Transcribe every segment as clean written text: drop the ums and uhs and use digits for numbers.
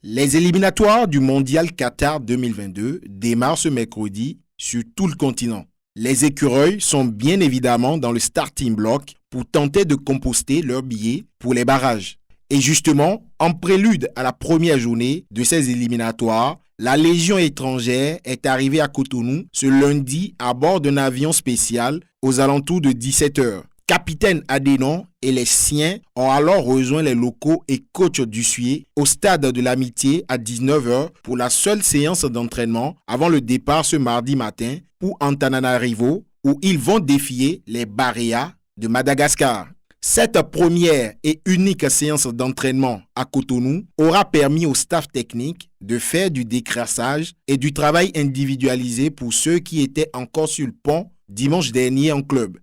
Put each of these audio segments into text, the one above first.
Les éliminatoires du Mondial Qatar 2022 démarrent ce mercredi sur tout le continent. Les écureuils sont bien évidemment dans le starting block pour tenter de composter leurs billets pour les barrages. Et justement, en prélude à la première journée de ces éliminatoires, la Légion étrangère est arrivée à Cotonou ce lundi à bord d'un avion spécial aux alentours de 17h. Capitaine Adénon et les siens ont alors rejoint les locaux et coach Dussuyer au stade de l'Amitié à 19h pour la seule séance d'entraînement avant le départ ce mardi matin pour Antananarivo où ils vont défier les Baréas de Madagascar. Cette première et unique séance d'entraînement à Cotonou aura permis au staff technique de faire du décrassage et du travail individualisé pour ceux qui étaient encore sur le pont dimanche dernier en club.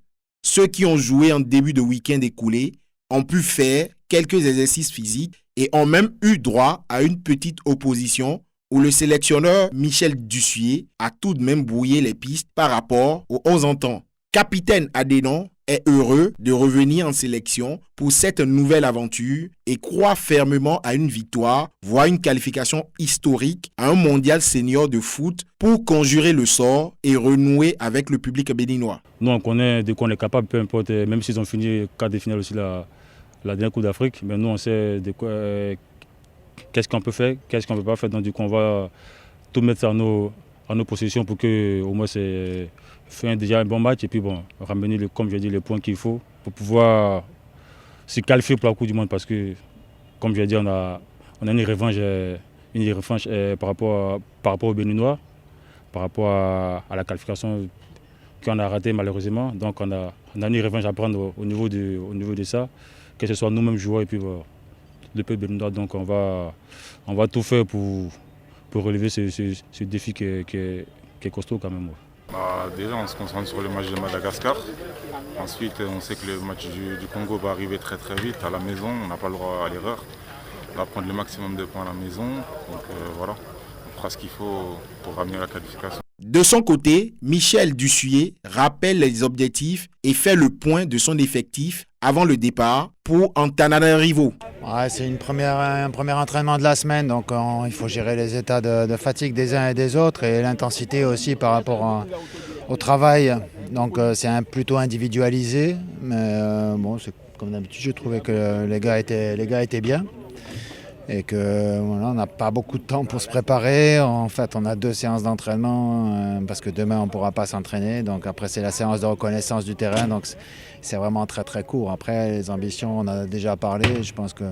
Ceux qui ont joué en début de week-end écoulé ont pu faire quelques exercices physiques et ont même eu droit à une petite opposition où le sélectionneur Michel Dussuyer a tout de même brouillé les pistes par rapport aux 11 entents. Capitaine Adénon est heureux de revenir en sélection pour cette nouvelle aventure et croit fermement à une victoire, voire une qualification historique à un mondial senior de foot pour conjurer le sort et renouer avec le public béninois. Nous, on connaît de quoi on est capable, peu importe, même s'ils ont fini quart de finale aussi la dernière Coupe d'Afrique, mais nous, on sait de quoi, qu'est-ce qu'on peut faire, qu'est-ce qu'on ne peut pas faire. Donc, du coup, on va tout mettre à nos possessions pour que, au moins, faire déjà un bon match et puis bon, ramener, comme je dis, les points qu'il faut pour pouvoir se qualifier pour la Coupe du Monde parce que, comme je l'ai dit, on a une revanche par rapport aux Béninois, par rapport à la qualification qu'on a ratée malheureusement. Donc on a une revanche à prendre au niveau de ça, que ce soit nous-mêmes joueurs et puis le peuple béninois. Donc on va tout faire pour relever ce défi qui est costaud quand même. Déjà, on se concentre sur le match de Madagascar. Ensuite, on sait que le match du Congo va arriver très très vite à la maison. On n'a pas le droit à l'erreur. On va prendre le maximum de points à la maison. Donc voilà, on fera ce qu'il faut pour ramener la qualification. De son côté, Michel Dussuyer rappelle les objectifs et fait le point de son effectif avant le départ pour Antananarivo. Ouais, c'est un premier entraînement de la semaine, donc il faut gérer les états de fatigue des uns et des autres et l'intensité aussi par rapport au travail. Donc c'est plutôt individualisé, mais bon, c'est comme d'habitude, je trouvais que les gars étaient bien. Et que voilà, on n'a pas beaucoup de temps pour se préparer. En fait, on a 2 séances d'entraînement parce que demain, on ne pourra pas s'entraîner. Donc après, c'est la séance de reconnaissance du terrain. Donc c'est vraiment très, très court. Après, les ambitions, on en a déjà parlé. Je pense que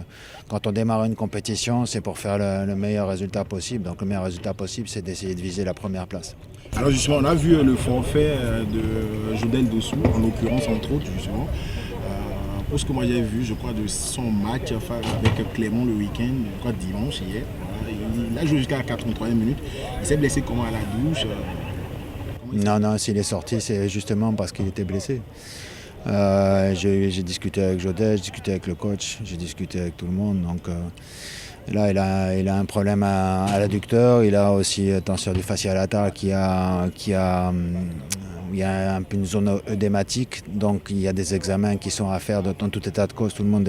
quand on démarre une compétition, c'est pour faire le meilleur résultat possible. Donc le meilleur résultat possible, c'est d'essayer de viser la première place. Alors justement, on a vu le forfait de Jodel Dossou, en l'occurrence, entre autres, justement. Pour ce que moi j'ai vu, je crois, de son match avec Clermont le week-end, je crois dimanche hier. Voilà, il a joué jusqu'à la 83e minute. Il s'est blessé comment à la douche Non, s'il est sorti, c'est justement parce qu'il était blessé. J'ai discuté avec Jodel, j'ai discuté avec le coach, j'ai discuté avec tout le monde. Donc là, il a un problème à l'adducteur. Il a aussi tenseur du fascia lata il y a un peu une zone œdématique, donc il y a des examens qui sont à faire dans tout état de cause. Tout le monde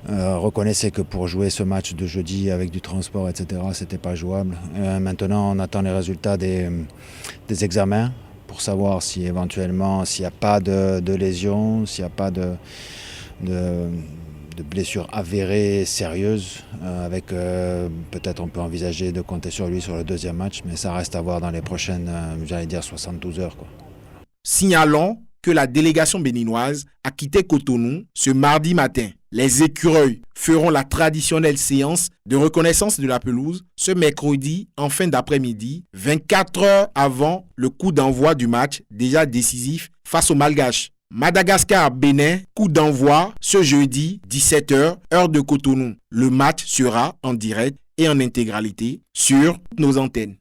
reconnaissait que pour jouer ce match de jeudi avec du transport, etc., c'était pas jouable. Maintenant, on attend les résultats des examens pour savoir si éventuellement, s'il n'y a pas de lésion, s'il n'y a pas de blessures avérées sérieuses, avec peut-être on peut envisager de compter sur lui sur le deuxième match, mais ça reste à voir dans les prochaines, 72 heures. Signalons que la délégation béninoise a quitté Cotonou ce mardi matin. Les écureuils feront la traditionnelle séance de reconnaissance de la pelouse ce mercredi en fin d'après-midi, 24 heures avant le coup d'envoi du match déjà décisif face aux Malgaches. Madagascar-Bénin, coup d'envoi ce jeudi 17h, heure de Cotonou. Le match sera en direct et en intégralité sur nos antennes.